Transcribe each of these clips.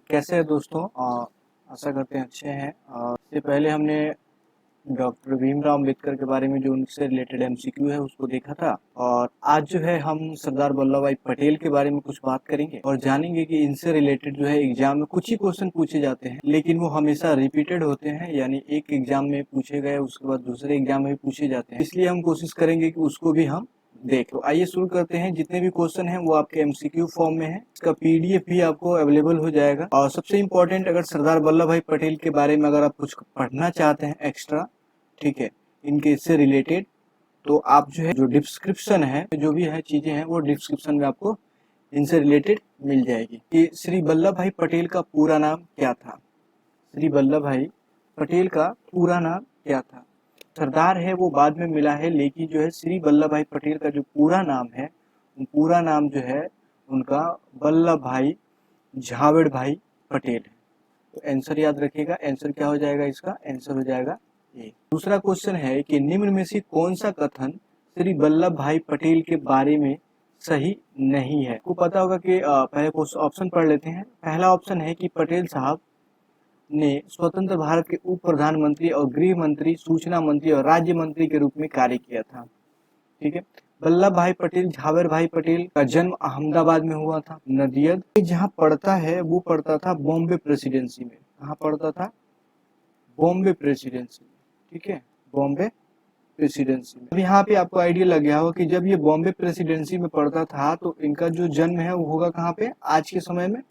कैसे हैं दोस्तों? आशा करते हैं अच्छे हैं। इससे पहले हमने डॉक्टर भीमराव अम्बेडकर के बारे में जो उनसे रिलेटेड एमसीक्यू है उसको देखा था, और आज जो है हम सरदार वल्लभ भाई पटेल के बारे में कुछ बात करेंगे और जानेंगे कि इनसे रिलेटेड जो है एग्जाम में कुछ ही क्वेश्चन पूछे जाते हैं, लेकिन वो हमेशा रिपीटेड होते हैं, यानी एक एग्जाम में पूछे गए उसके बाद दूसरे एग्जाम में पूछे जाते हैं। इसलिए हम कोशिश करेंगे कि उसको भी हम देखो। आइए शुरू करते हैं। जितने भी क्वेश्चन हैं वो आपके एमसीक्यू फॉर्म में है। इसका पीडीएफ भी आपको अवेलेबल हो जाएगा। और सबसे इम्पोर्टेंट, अगर सरदार वल्लभ भाई पटेल के बारे में अगर आप कुछ पढ़ना चाहते हैं एक्स्ट्रा, ठीक है, इनके इससे रिलेटेड, तो आप जो है जो डिस्क्रिप्शन है, जो भी है चीजें हैं वो डिस्क्रिप्शन में आपको इनसे रिलेटेड मिल जाएगी। कि श्री वल्लभ भाई पटेल का पूरा नाम क्या था? श्री वल्लभ भाई पटेल का पूरा नाम क्या था? सरदार है वो बाद में मिला है, लेकिन जो है श्री वल्लभ भाई पटेल का जो पूरा नाम है, पूरा नाम जो है उनका वल्लभ भाई झावेड़ भाई पटेल है। तो आंसर याद रखिएगा। आंसर क्या हो जाएगा? इसका आंसर हो जाएगा ए। दूसरा क्वेश्चन है कि निम्न में से कौन सा कथन श्री वल्लभ भाई पटेल के बारे में सही नहीं है? आपको पता होगा कि पहले ऑप्शन पढ़ लेते हैं। पहला ऑप्शन है कि पटेल साहब ने स्वतंत्र भारत के उप प्रधानमंत्री और गृह मंत्री, सूचना मंत्री और राज्य मंत्री के रूप में कार्य किया था। ठीक है। वल्लभ भाई पटेल, झावेर भाई पटेल का जन्म अहमदाबाद में हुआ था। नदियद जहाँ पढ़ता है वो पढ़ता था बॉम्बे प्रेसिडेंसी में। कहाँ पढ़ता था? बॉम्बे प्रेसिडेंसी में। ठीक है, बॉम्बे प्रेसिडेंसी में। अब यहाँ पे आपको आइडिया लग गया होगा कि जब ये बॉम्बे प्रेसिडेंसी में पढ़ता था तो इनका जो जन्म है वो होगा कहाँ पे? आज के समय में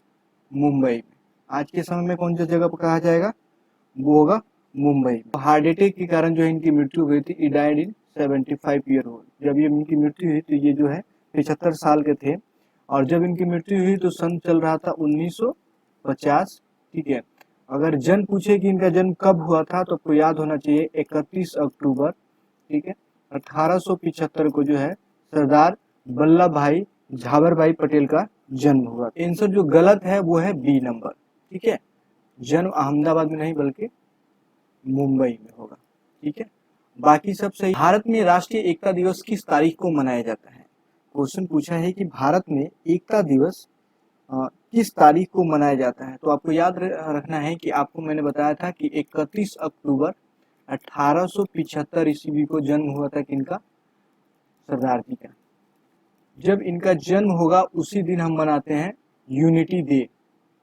मुंबई में। आज के समय में कौन सी जगह पर कहा जाएगा? वो होगा मुंबई। हार्ट अटैक के कारण जो है इनकी मृत्यु हुई थी। Died in 75 year old. जब ये इनकी मृत्यु हुई तो ये जो है 75 साल के थे, और जब इनकी मृत्यु हुई तो सन चल रहा था 1950। ठीक है। अगर जन्म पूछे कि इनका जन्म कब हुआ था तो आपको याद होना चाहिए 31 अक्टूबर, ठीक है, 1875 को जो है सरदार वल्लभ भाई झावेर भाई पटेल का जन्म हुआ। आंसर जो गलत है वो है बी नंबर। ठीक है, जन्म अहमदाबाद में नहीं बल्कि मुंबई में होगा। ठीक है, बाकी सब सही। भारत में राष्ट्रीय एकता दिवस किस तारीख को मनाया जाता है? क्वेश्चन पूछा है कि भारत में एकता दिवस किस तारीख को मनाया जाता है। तो आपको याद रखना है कि आपको मैंने बताया था कि 31 अक्टूबर 1875 ईस्वी को जन्म हुआ था किनका? सरदार जी का। जब इनका जन्म होगा उसी दिन हम मनाते हैं यूनिटी डे।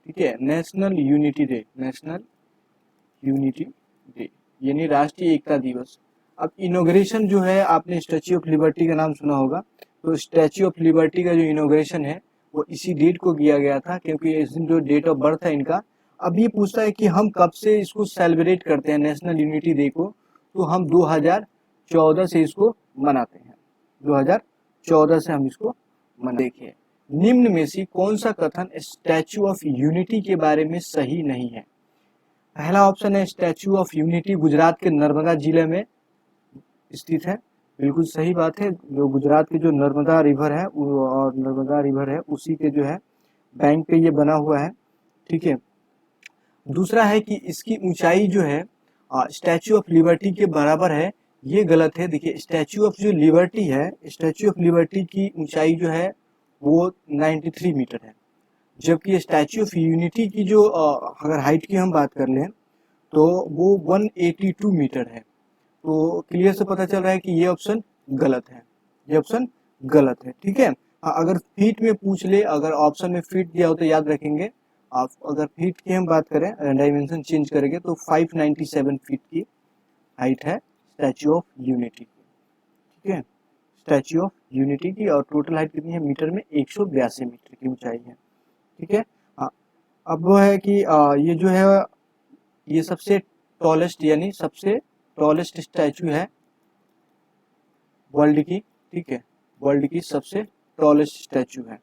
ठीक है, national unity day, national unity day यानी राष्ट्रीय एकता दिवस। अब इनॉग्रेशन जो है, आपने स्टैच्यू ऑफ लिबर्टी का नाम सुना होगा, तो स्टैच्यू ऑफ लिबर्टी का जो इनॉग्रेशन है वो इसी डेट को किया गया था, क्योंकि इस दिन जो डेट ऑफ बर्थ है इनका। अब ये पूछता है कि हम कब से इसको सेलिब्रेट करते हैं नेशनल यूनिटी डे को, तो हम 2014 से इसको मनाते हैं। 2014 से हम इसको मनाते। देखिए, निम्न में से कौन सा कथन स्टैच्यू ऑफ यूनिटी के बारे में सही नहीं है? पहला ऑप्शन है स्टैच्यू ऑफ यूनिटी गुजरात के नर्मदा जिले में स्थित है। बिल्कुल सही बात है। जो गुजरात के जो नर्मदा रिवर है और नर्मदा रिवर है उसी के जो है बैंक पे ये बना हुआ है। ठीक है। दूसरा है कि इसकी ऊंचाई जो है स्टैच्यू ऑफ लिबर्टी के बराबर है। ये गलत है। देखिए, स्टैच्यू ऑफ जो लिबर्टी है, स्टैच्यू ऑफ लिबर्टी की ऊंचाई जो है वो 93 मीटर है, जबकि स्टैच्यू ऑफ यूनिटी की जो अगर हाइट की हम बात कर लें तो वो 182 मीटर है। तो क्लियर से पता चल रहा है कि ये ऑप्शन गलत है। ये ऑप्शन गलत है। ठीक है। अगर फीट में पूछ ले, अगर ऑप्शन में फीट दिया हो तो याद रखेंगे। आप अगर फीट की हम बात करें, डायमेंशन चेंज करेंगे तो 597 फीट की हाइट है स्टैच्यू ऑफ यूनिटी की। ठीक है, स्टैच्यू ऑफ यूनिटी की। और टोटल हाइट कितनी है मीटर में? 182 मीटर की ऊंचाई है। ठीक है। अब वो है कि ये जो है ये सबसे टॉलेस्ट यानी सबसे टॉलेस्ट स्टैचू है वर्ल्ड की। ठीक है, वर्ल्ड की सबसे टॉलेस्ट स्टैचू है।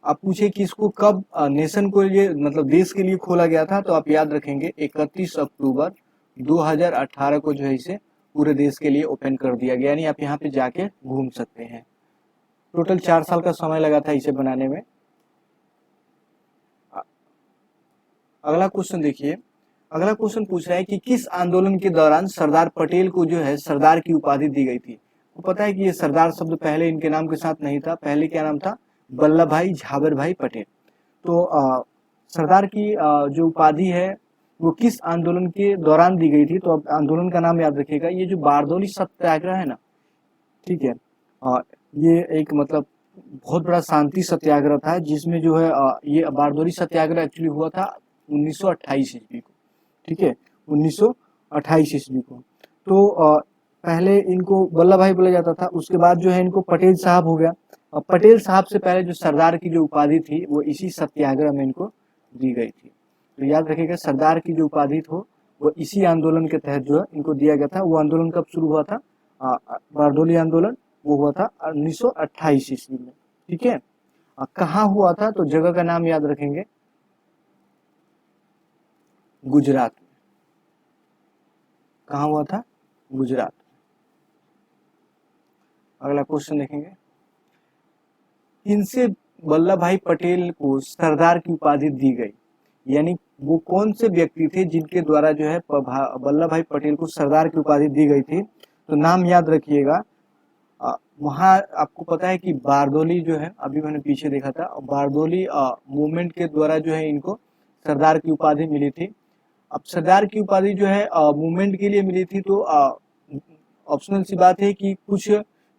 आप पूछे कि इसको कब नेशन को लिए मतलब देश के लिए खोला गया था, तो आप याद रखेंगे 31 अक्टूबर 2018 को जो है इसे पूरे देश के लिए ओपन कर दिया गया। यानी आप यहाँ पे जाके घूम सकते हैं। टोटल 4 साल का समय लगा था इसे बनाने में। अगला क्वेश्चन देखिए। अगला क्वेश्चन पूछ रहा है कि किस आंदोलन के दौरान सरदार पटेल को जो है सरदार की उपाधि दी गई थी? तो पता है कि ये सरदार शब्द पहले इनके नाम के साथ नहीं था। पहले क्या नाम था? वल्लभ भाई झाबर भाई पटेल। तो सरदार की जो उपाधि है वो किस आंदोलन के दौरान दी गई थी? तो अब आंदोलन का नाम याद रखिएगा, ये जो बारदौली सत्याग्रह है ना, ठीक है, ये एक मतलब बहुत बड़ा शांति सत्याग्रह था, जिसमें जो है ये बारदौली सत्याग्रह एक्चुअली हुआ था 1928 ईस्वी को, ठीक है, 1928 ईस्वी को। तो पहले इनको वल्लभ भाई बोला जाता था, उसके बाद जो है इनको पटेल साहब हो गया। और पटेल साहब से पहले जो सरदार की जो उपाधि थी वो इसी सत्याग्रह में इनको दी गई थी। तो याद रखिएगा, सरदार की जो उपाधि थी वो इसी आंदोलन के तहत जो है इनको दिया गया था। वो आंदोलन कब शुरू हुआ था? बारदौली आंदोलन वो हुआ था 1928 ईस्वी में, ठीक है। कहाँ हुआ था? तो जगह का नाम याद रखेंगे, गुजरात में। कहाँ हुआ था? गुजरात। अगला क्वेश्चन देखेंगे, इनसे वल्लभ भाई पटेल को सरदार की उपाधि दी गई, यानी वो कौन से व्यक्ति थे जिनके द्वारा जो है वल्लभ भाई पटेल को सरदार की उपाधि दी गई थी? तो नाम याद रखिएगा, वहाँ आपको पता है कि बारदौली जो है, अभी मैंने पीछे देखा था, बारदौली मूवमेंट के द्वारा जो है इनको सरदार की उपाधि मिली थी। अब सरदार की उपाधि जो है मूवमेंट के लिए मिली थी, तो ऑप्शनल सी बात है कि कुछ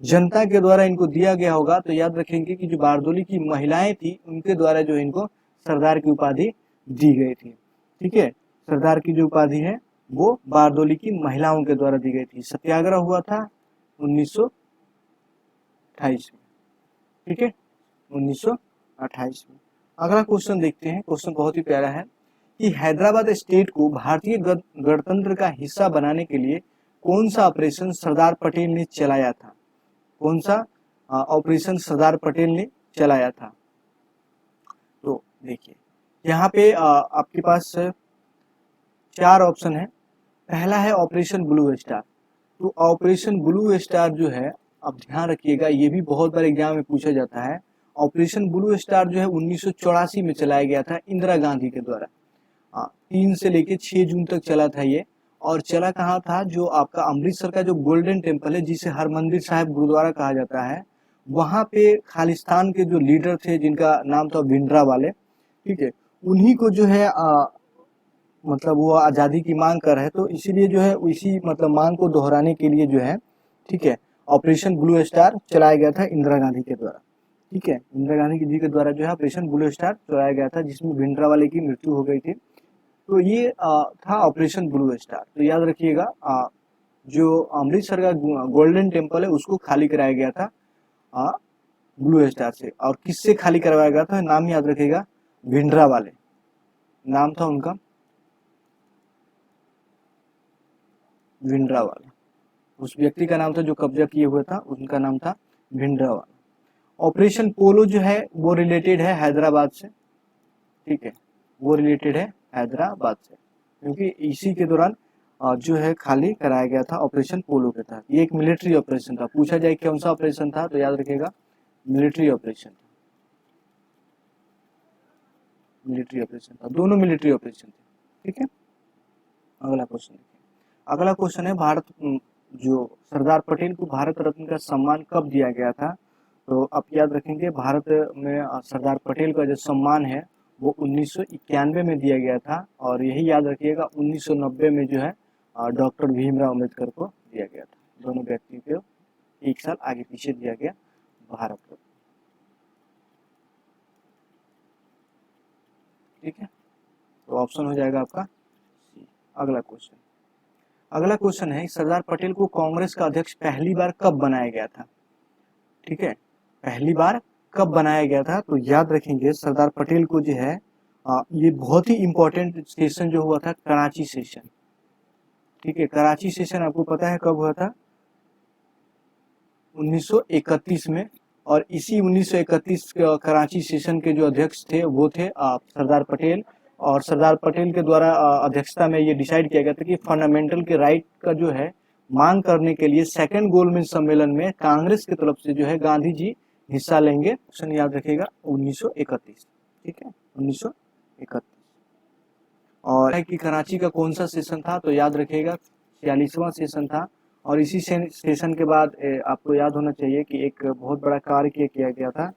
जनता के द्वारा इनको दिया गया होगा। तो याद रखेंगे कि जो बारदौली की महिलाएं थी उनके द्वारा जो इनको सरदार की उपाधि दी गई थी, ठीक है। सरदार की जो उपाधि है वो बारदौली की महिलाओं के द्वारा दी गई थी। सत्याग्रह हुआ था 1928 में, ठीक है, 1928 में। अगला क्वेश्चन देखते हैं, क्वेश्चन बहुत ही प्यारा है कि हैदराबाद स्टेट को भारतीय गणतंत्र का हिस्सा बनाने के लिए कौन सा ऑपरेशन सरदार पटेल ने चलाया था? कौन सा ऑपरेशन सरदार पटेल ने चलाया था? तो देखिए, यहाँ पे आपके पास 4 ऑप्शन है। पहला है ऑपरेशन ब्लू स्टार। तो ऑपरेशन ब्लू स्टार जो है, अब ध्यान रखिएगा, ये भी बहुत बार एग्जाम में पूछा जाता है। ऑपरेशन ब्लू स्टार जो है 1984 में चलाया गया था इंदिरा गांधी के द्वारा। 3 से लेके 6 जून तक चला था ये। और चला कहाँ था? जो आपका अमृतसर का जो गोल्डन टेम्पल है, जिसे हरमंदिर साहिब गुरुद्वारा कहा जाता है, वहां पे खालिस्तान के जो लीडर थे जिनका नाम था भिंडरावाले, ठीक है, उन्हीं को जो है मतलब वो आज़ादी की मांग कर रहे, तो इसीलिए जो है इसी मतलब मांग को दोहराने के लिए जो है, ठीक है, ऑपरेशन ब्लू स्टार चलाया गया था इंदिरा गांधी के द्वारा, ठीक है। इंदिरा गांधी जी के द्वारा जो है ऑपरेशन ब्लू स्टार चलाया गया था, जिसमें भिंडरावाले की मृत्यु हो गई थी। तो ये था ऑपरेशन ब्लू स्टार। तो याद रखिएगा, जो अमृतसर का गोल्डन टेम्पल है उसको खाली कराया गया था ब्लू स्टार से। और किससे खाली करवाया गया था? नाम याद रखिएगा, भिंडरावाले नाम था उनका, भिंडरावाला। उस व्यक्ति का नाम था जो कब्जा किए हुए था, उनका नाम था भिंडरावाला। ऑपरेशन पोलो जो है वो रिलेटेड है हैदराबाद से, ठीक है, वो रिलेटेड है हैदराबाद से, क्योंकि इसी के दौरान जो है खाली कराया गया था ऑपरेशन पोलो के तहत। ये एक मिलिट्री ऑपरेशन था। पूछा जाए कौन सा ऑपरेशन था, तो याद रखिएगा मिलिट्री ऑपरेशन था, मिलिट्री ऑपरेशन था, दोनों मिलिट्री ऑपरेशन थे, ठीक है। अगला क्वेश्चन देखिए, अगला क्वेश्चन है भारत जो सरदार पटेल को भारत रत्न का सम्मान कब दिया गया था? तो आप याद रखेंगे, भारत में सरदार पटेल का जो सम्मान है वो 1991 में दिया गया था। और यही याद रखिएगा 1990 में जो है डॉक्टर भीमराव अम्बेडकर को दिया गया था। दोनों व्यक्ति को एक साल आगे पीछे दिया गया भारत रत्न, ठीक है। तो ऑप्शन हो जाएगा आपका सी। अगला क्वेश्चन, अगला क्वेश्चन है सरदार पटेल को कांग्रेस का अध्यक्ष पहली बार कब बनाया गया था? ठीक है, पहली बार कब बनाया गया था? तो याद रखेंगे सरदार पटेल को जो है ये बहुत ही इंपॉर्टेंट सेशन जो हुआ था कराची सेशन, ठीक है। कराची सेशन आपको पता है कब हुआ था? 1931 में। और इसी 1931 कराची सेशन के जो अध्यक्ष थे वो थे सरदार पटेल। और सरदार पटेल के द्वारा अध्यक्षता में ये डिसाइड किया गया था कि फंडामेंटल के राइट का जो है मांग करने के लिए सेकंड गोलमेज सम्मेलन में कांग्रेस की तरफ से जो है गांधी जी हिस्सा लेंगे। ऑप्शन याद रखिएगा 1931, ठीक है, 1931। और कि कराची का कौन सा सेशन था? तो याद रखिएगा 46वां सेशन था। और इसी सेशन के बाद आपको याद होना चाहिए कि एक बहुत बड़ा कार्य किया गया था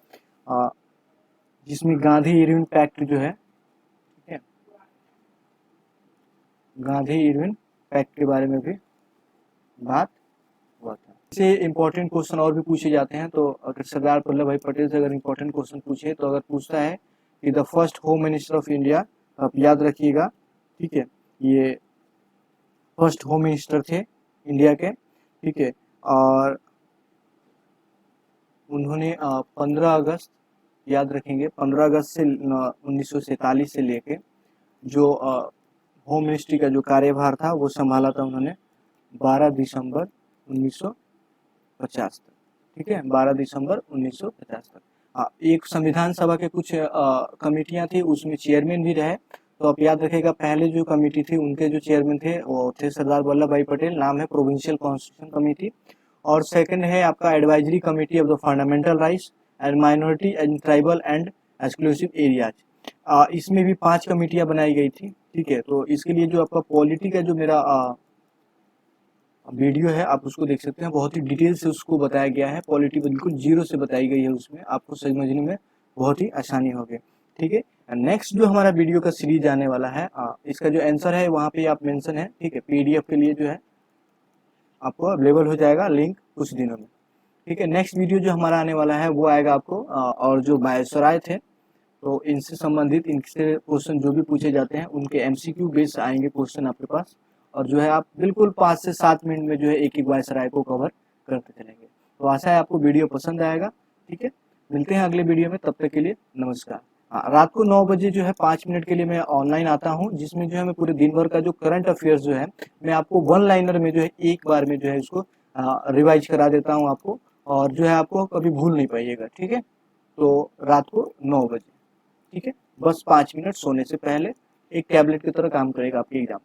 जिसमें गांधी इरविन पैक्ट जो है, ठीक है, गांधी इरविन पैक्ट के बारे में भी बात हुआ था। इससे इम्पोर्टेंट क्वेश्चन और भी पूछे जाते हैं। तो अगर सरदार वल्लभ भाई पटेल से अगर इम्पोर्टेंट क्वेश्चन पूछे तो अगर पूछता है कि the first home minister of India, आप याद रखिएगा, ठीक है, ये फर्स्ट होम मिनिस्टर थे इंडिया के, ठीक है, और उन्होंने 15 अगस्त, याद रखेंगे, 15 अगस्त से 1947 से लेके जो होम मिनिस्ट्री का जो कार्यभार था वो संभाला था उन्होंने 12 दिसंबर 1950 तक, ठीक है, 12 दिसंबर 1950 तक। एक संविधान सभा के कुछ कमेटियां थी, उसमें चेयरमैन भी रहे। तो आप याद रखिएगा, पहले जो कमेटी थी उनके जो चेयरमैन थे वो थे सरदार वल्लभ भाई पटेल, नाम है प्रोविंशियल कॉन्स्टिट्यूशन कमेटी। और सेकंड है आपका advisory committee of the fundamental rights and minority and tribal and exclusive areas. इसमें भी 5 कमेटियां बनाई गई थी, ठीक है। तो इसके लिए जो आपका पॉलिटी का जो मेरा वीडियो है आप उसको देख सकते हैं, बहुत ही डिटेल से उसको बताया गया है, पॉलिटी बिल्कुल जीरो से बताई गई है, उसमें आपको समझने में बहुत ही आसानी होगी, ठीक है। नेक्स्ट जो हमारा वीडियो का सीरीज आने वाला है, इसका जो आंसर है वहाँ पे आप मेंशन है, ठीक है, पीडीएफ के लिए जो है आपको अवेलेबल हो जाएगा लिंक कुछ दिनों में, ठीक है। नेक्स्ट वीडियो जो हमारा आने वाला है वो आएगा आपको और जो वायसराय थे तो इनसे संबंधित, इनसे क्वेश्चन जो भी पूछे जाते हैं उनके एमसीक्यू बेस आएंगे क्वेश्चन आपके पास, और जो है आप बिल्कुल 5 से 7 मिनट में जो है एक एक वायसराय को कवर करते चलेंगे। तो आशा है आपको वीडियो पसंद आएगा, ठीक है। मिलते हैं अगले वीडियो में, तब तक के लिए नमस्कार। रात को 9 बजे जो है 5 मिनट के लिए मैं ऑनलाइन आता हूँ, जिसमें जो है मैं पूरे दिन भर का जो करंट अफेयर्स जो है मैं आपको वन लाइनर में जो है एक बार में जो है इसको रिवाइज करा देता हूँ आपको, और जो है आपको कभी भूल नहीं पाइएगा, ठीक है। तो रात को 9 बजे, ठीक है, बस 5 मिनट सोने से पहले एक टैबलेट की तरह काम करेगा आपके एग्जाम।